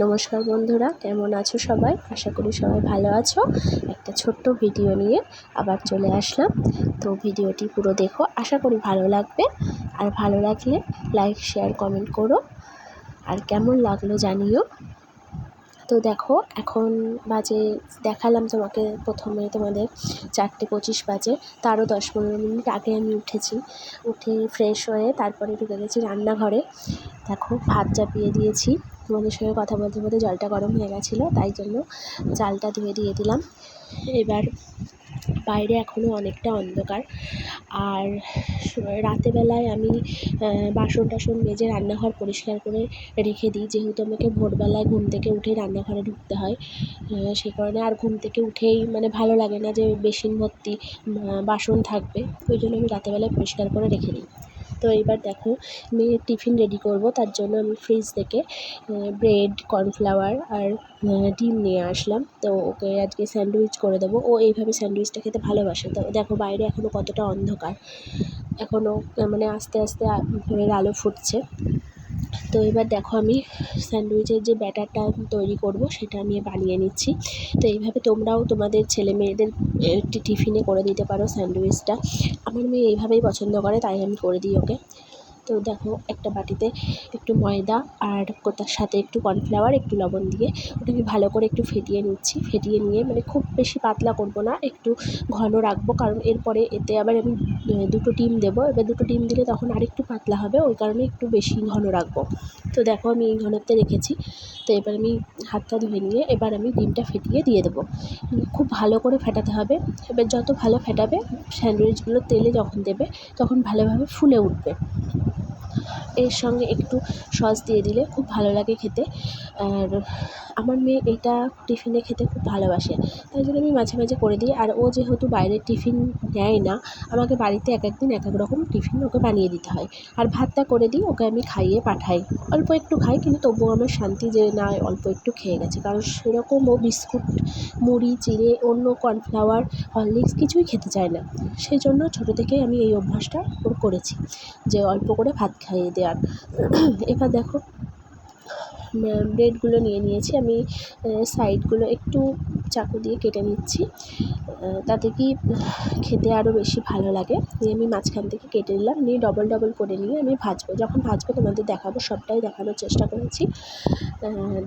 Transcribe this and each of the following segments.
নমস্কার বন্ধুরা, কেমন আছো সবাই? আশা করি সবাই ভালো আছো। একটা ছোট্ট ভিডিও নিয়ে আবার চলে আসলাম। তো ভিডিওটি পুরো দেখো, আশা করি ভালো লাগবে। আর ভালো লাগলে লাইক, শেয়ার, কমেন্ট করো। আর কেমন লাগলো জানিও। তো দেখো, এখন বাজে, দেখালাম তোমাকে প্রথমে, তোমাদের 4:25 বাজে। তারও 10-15 মিনিট আগে আমি উঠেছি। উঠে ফ্রেশ হয়ে তারপরে ঢুকে গেছি রান্নাঘরে। দেখো, ভাত চাপিয়ে দিয়েছি। তোমাদের সঙ্গে কথা বলতে বলতে জলটা গরম হয়ে গেছিলো, তাই জন্য চালটা ধুয়ে দিয়ে দিলাম। এবার বাইরে এখনও অনেকটা অন্ধকার। আর রাতেবেলায় আমি বাসন টাসন মেজে রান্নাঘর পরিষ্কার করে রেখে দিই, যেহেতু আমাকে ভোরবেলায় ঘুম থেকে উঠেই রান্নাঘরে ঢুকতে হয়। সেই কারণে আর ঘুম থেকে উঠেই ভালো লাগে না যে বেসিন ভর্তি বাসন থাকবে, ওই জন্য আমি রাতেবেলায় পরিষ্কার করে রেখে দিই। তো এইবার দেখো, মেয়ের টিফিন রেডি করব, তার জন্য আমি ফ্রিজ থেকে ব্রেড, কর্নফ্লাওয়ার আর ডিম নিয়ে আসলাম। তো ওকে আজকে স্যান্ডউইচ করে দেবো। ও এইভাবে স্যান্ডউইচটা খেতে ভালোবাসে। তো দেখো, বাইরে এখনও কতটা অন্ধকার, এখনও আস্তে আস্তে ভোরের আলো ফুটছে। তো এবার দেখো, আমি স্যান্ডউইচের যে ব্যাটারটা তৈরি করব সেটা আমি বানিয়ে নিচ্ছি। তো এইভাবে তোমরাও তোমাদের ছেলে মেয়েদের টিফিনে করে দিতে পারো স্যান্ডউইচটা। আমার মেয়ে এইভাবেই পছন্দ করে, তাই আমি করে দিই ওকে। তো দেখো, একটা বাটিতে একটু ময়দা আর তার সাথে একটু কর্নফ্লাওয়ার, একটু লবণ দিয়ে ওটাকে ভালো করে একটু ফেটিয়ে নিচ্ছি। ফেটিয়ে নিয়ে খুব বেশি পাতলা করব না, একটু ঘন রাখবো, কারণ এরপরে এতে আবার আমি 2টো ডিম দেবো। এবার 2টো ডিম দিলে তখন আরেকটু পাতলা হবে, ওই কারণে একটু বেশি ঘন রাখবো। তো দেখো, আমি এই ঘনত্বে রেখেছি। তো এবার আমি হাতটা ধুয়ে নিয়ে এবার আমি ডিমটা ফেটিয়ে দিয়ে দেবো। খুব ভালো করে ফেটাতে হবে। এবার যত ভালো ফেটাবে, স্যান্ডউইচগুলো তেলে যখন দেবে তখন ভালোভাবে ফুলে উঠবে। এর সঙ্গে একটু সস দিয়ে দিলে খুব ভালো লাগে খেতে। আর আমার মেয়ে এটা টিফিনে খেতে খুব ভালোবাসে, তাই জন্য আমি মাঝে মাঝে করে দিই। আর ও যেহেতু বাইরের টিফিন নেয় না, আমাকে বাড়িতে এক এক দিন এক এক রকম টিফিন ওকে বানিয়ে দিতে হয়। আর ভাতটা করে দিই, ওকে আমি খাইয়ে পাঠাই। অল্প একটু খাই, কিন্তু তবুও আমার শান্তি যে না, অল্প একটু খেয়ে গেছে। কারণ সেরকম ও বিস্কুট, মুড়ি, চিড়ে, অন্য কর্নফ্লাওয়ার, হরলিক্স কিছুই খেতে চায় না। সেই জন্য ছোটো থেকেই আমি এই অভ্যাসটা ওর করেছি যে অল্প করে ভাত খাইয়ে দেওয়ার। এবার দেখো, ব্রেডগুলো নিয়ে নিয়েছি আমি। সাইডগুলো একটু চাকু দিয়ে কেটে নিচ্ছি, তাতে কি খেতে আরও বেশি ভালো লাগে। নিয়ে আমি মাঝখান থেকে কেটে নিলাম, নিয়ে ডবল ডবল করে নিয়ে আমি ভাজবো। যখন ভাজবো তোমাদের দেখাবো, সবটাই দেখানোর চেষ্টা করেছি।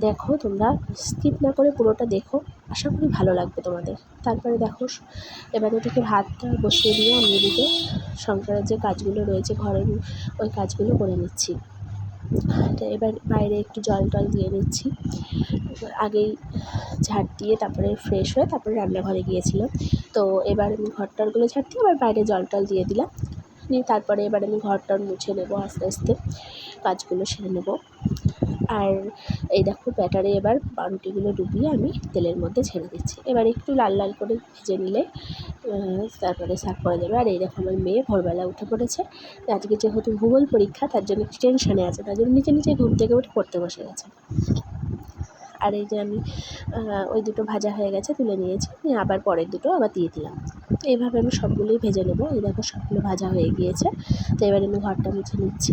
দেখো, তোমরা স্কিপ না করে পুরোটা দেখো, আশা করি ভালো লাগবে তোমাদের। তারপরে দেখো, এবার ওদিকে ভাতটা বসিয়ে দিয়ে আমি এদিকে সংসারের যে কাজগুলো রয়েছে ঘরের, ওই কাজগুলো করে নিচ্ছি। তো এবার বাইরে একটু জল টল দিয়ে নিচ্ছি। আগেই ঝাড় দিয়ে তারপরে ফ্রেশ হয়ে তারপরে রান্নাঘরে গিয়েছিলাম। তো এবার আমি ঘরটারগুলো ঝাড় দিয়ে আবার বাইরে জল টল দিয়ে দিলাম। নিয়ে তারপরে এবার আমি ঘরটার মুছে নেবো, আস্তে আস্তে কাজগুলো সেরে নেবো। আর এই দেখো, ব্যাটারে এবার পাউরুটিগুলো ডুবিয়ে আমি তেলের মধ্যে ছেড়ে দিচ্ছি। এবার একটু লাল লাল করে ভেজে নিলে তারপরে সার্ভ করা যাবে। আর এই দেখো, আমার মেয়ে ভোরবেলা উঠে পড়েছে। আজকে যেহেতু ভূগোল পরীক্ষা, তার জন্য একটু টেনশানে আছে, তার জন্য নিচে নিচে ঘুম থেকে উঠে পড়তে বসে গেছে। আর এই যে আমি ওই দুটো ভাজা হয়ে গেছে, তুলে নিয়েছি, নিয়ে আবার পরের দুটো আবার দিয়ে দিলাম। তো এইভাবে আমি সবগুলোই ভেজে নেবো। এই দেখো, সবগুলো ভাজা হয়ে গিয়েছে। তো এবার আমি ঘরটা মুছে নিচ্ছি।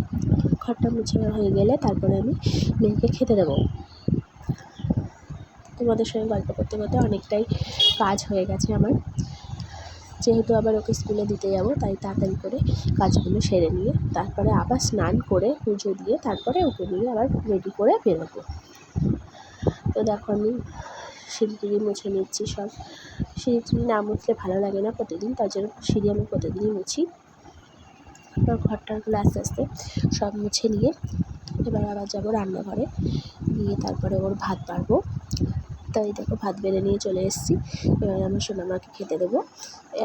ঘরটা মুছে হয়ে গেলে তারপরে আমি মেয়েকে খেতে দেবো। তোমাদের সঙ্গে গল্প করতে করতে অনেকটাই কাজ হয়ে গেছে আমার, যেহেতু আবার ওকে স্কুলে দিতে যাবো, তাই তাড়াতাড়ি করে কাজগুলো সেরে নিয়ে তারপরে আবার স্নান করে পুজো দিয়ে তারপরে ওকে নিয়ে আবার রেডি করে বেরোবো। তো দেখো, আমি সিঁড়ি মুছে নিচ্ছি সব। সিঁড়ি না মুছলে ভালো লাগে না প্রতিদিন, তার জন্য সিঁড়ি আমি প্রতিদিনই মুছি। এবার ঘরটারগুলো আস্তে আস্তে সব মুছে নিয়ে এবার আবার যাবো রান্নাঘরে, গিয়ে তারপরে ওর ভাত বাড়বো। তাই দেখো, ভাত বেড়ে নিয়ে চলে এসেছি। এবার আমার সোনামাকে খেতে দেবো।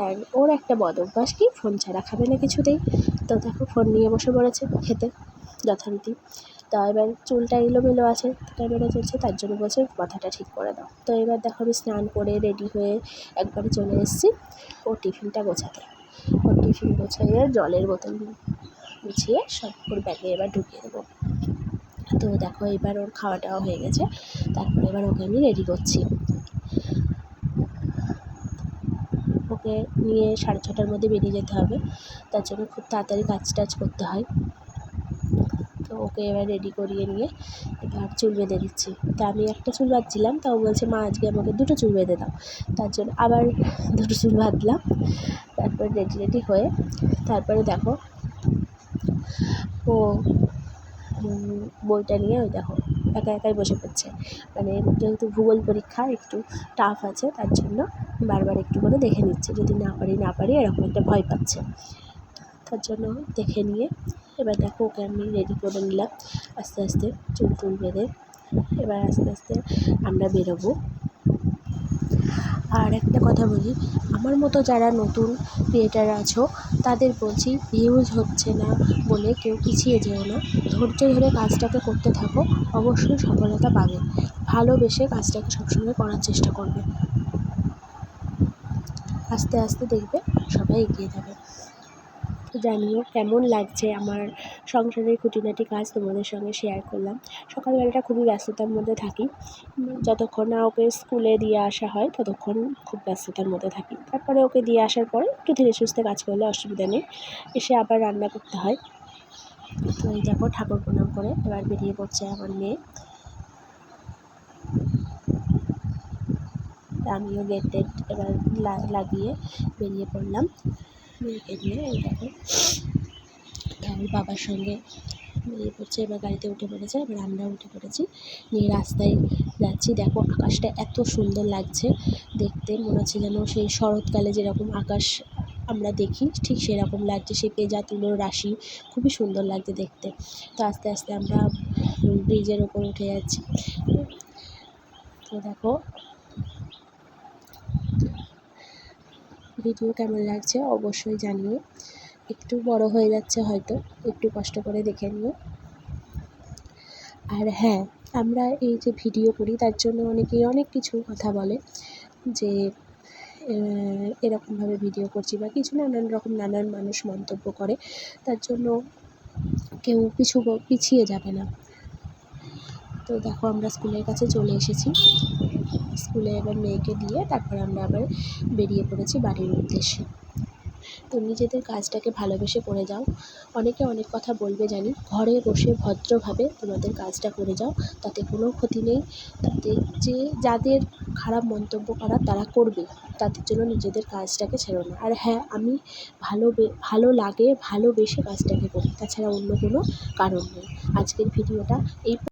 আর ওর একটা বদ অভ্যাস, কি ফোন ছাড়া খাবে না কিছুতেই। তো দেখো, ফোন নিয়ে বসে পড়েছে খেতে যথারীতি। তা এবার চুলটা এলোমেলো আছে, ক্যামেরা চলছে, তার জন্য বলছে মাথাটা ঠিক করে দাও। তো এবার দেখো, আমি স্নান করে রেডি হয়ে একবারে চলে এসেছি ওর টিফিনটা গোছাতে। ওর টিফিন গোছাইয়ে জলের বোতল গুছিয়ে সব ওর ব্যাগে এবার ঢুকিয়ে দেবো। তো দেখো, এবার ওর খাওয়াটাও হয়ে গেছে। তারপরে এবার ওকে আমি রেডি করছি। ওকে নিয়ে 6:30টার মধ্যে বেরিয়ে যেতে হবে, তার জন্য খুব তাড়াতাড়ি কাজ টাজ করতে হয়। তো ওকে এবার রেডি করিয়ে নিয়ে এবার চুল বেঁধে দিচ্ছি। তা আমি একটা চুল বাঁধছিলাম, তাও বলছে মা আজকে আমাকে 2টো চুল বেঁধে দাও। তার জন্য আবার 2টো চুল বাঁধলাম। তারপর রেডি হয়ে তারপরে দেখো ও বইটা নিয়ে ওই দেখো একাই বসে পড়ছে। মানে যেহেতু ভূগোল পরীক্ষা একটু টাফ আছে, তার জন্য বারবার একটু করে দেখে নিচ্ছে, যদি না পারি এরকম একটা ভয় পাচ্ছে। তার জন্য দেখে নিয়ে এবার দেখো ওকে আমি রেডি করে নিলাম আস্তে আস্তে চুল বেঁধে। এবার আস্তে আস্তে আমরা বেরোবো। আর একটা কথা বলি, আমার মতো যারা নতুন ক্রিয়েটার আছো তাদের বলছি, ভিউজ হচ্ছে না বলে কেউ পিছিয়ে যেও না। ধৈর্য ধরে কাজটাকে করতে থাকো, অবশ্যই সফলতা পাবে। ভালোবেসে কাজটাকে সবসময় করার চেষ্টা করবে। আস্তে আস্তে দেখবে সবাই এগিয়ে যাবে। তো জানিও কেমন লাগছে আমার সংসারের খুঁটিনাটি কাজ তোমাদের সঙ্গে শেয়ার করলাম। সকালবেলাটা খুবই ব্যস্ততার মধ্যে থাকি, যতক্ষণ না ওকে স্কুলে দিয়ে আসা হয় ততক্ষণ খুব ব্যস্ততার মধ্যে থাকি। তারপরে ওকে দিয়ে আসার পরে একটু ধীরে সুস্থে কাজ করলে অসুবিধা নেই, এসে আবার রান্না করতে হয়। তো এই দেখো ঠাকুর প্রণাম করে এবার বেরিয়ে পড়ছে আমার মেয়ে। আমিও গেট এবার লাগিয়ে বেরিয়ে পড়লাম মেয়েকে নিয়ে। এই দেখো ওর বাবার সঙ্গে বেরিয়ে পড়ছে, এবার গাড়িতে উঠে পড়েছে, এবার আমরা উঠে পড়েছি, নিয়ে রাস্তায় যাচ্ছি। দেখো আকাশটা এত সুন্দর লাগছে দেখতে, মনে হচ্ছে যেন সেই শরৎকালে যেরকম আকাশ আমরা দেখি ঠিক সেরকম লাগছে, সেই পেঁজা তুলোর রাশি খুবই সুন্দর লাগছে দেখতে। তো আস্তে আস্তে আমরা ব্রিজের ওপর উঠে যাচ্ছি। তো দেখো ভিডিও কেমন লাগছে অবশ্যই জানিও। একটু বড় হয়ে যাচ্ছে হয়তো, একটু কষ্ট করে দেখে নিও। আর হ্যাঁ, আমরা এই যে ভিডিও করি তার জন্য অনেকেই অনেক কিছু কথা বলে যে এরকমভাবে ভিডিও করছি বা কিছু নানান মানুষ মন্তব্য করে, তার জন্য কেউ পিছিয়ে যাবে না। তো দেখো আমরা স্কুলের কাছে চলে এসেছি। স্কুলে এবার মেয়েকে দিয়ে তারপর আমরা আবার বেরিয়ে পড়েছি বাড়ির উদ্দেশ্যে। তো নিজেদের কাজটাকে ভালোবেসে করে যাও। অনেকে অনেক কথা বলবে জানি, ঘরে বসে ভদ্রভাবে তোমাদের কাজটা করে যাও, তাতে কোনো ক্ষতি নেই। তাতে যাদের খারাপ মন্তব্য করার তারা করবে, তাদের জন্য নিজেদের কাজটাকে ছেড়ো না। আর হ্যাঁ, আমি ভালো লাগে ভালোবেসে কাজটাকে করি, তাছাড়া অন্য কোনো কারণ নেই। আজকের ভিডিওটা এই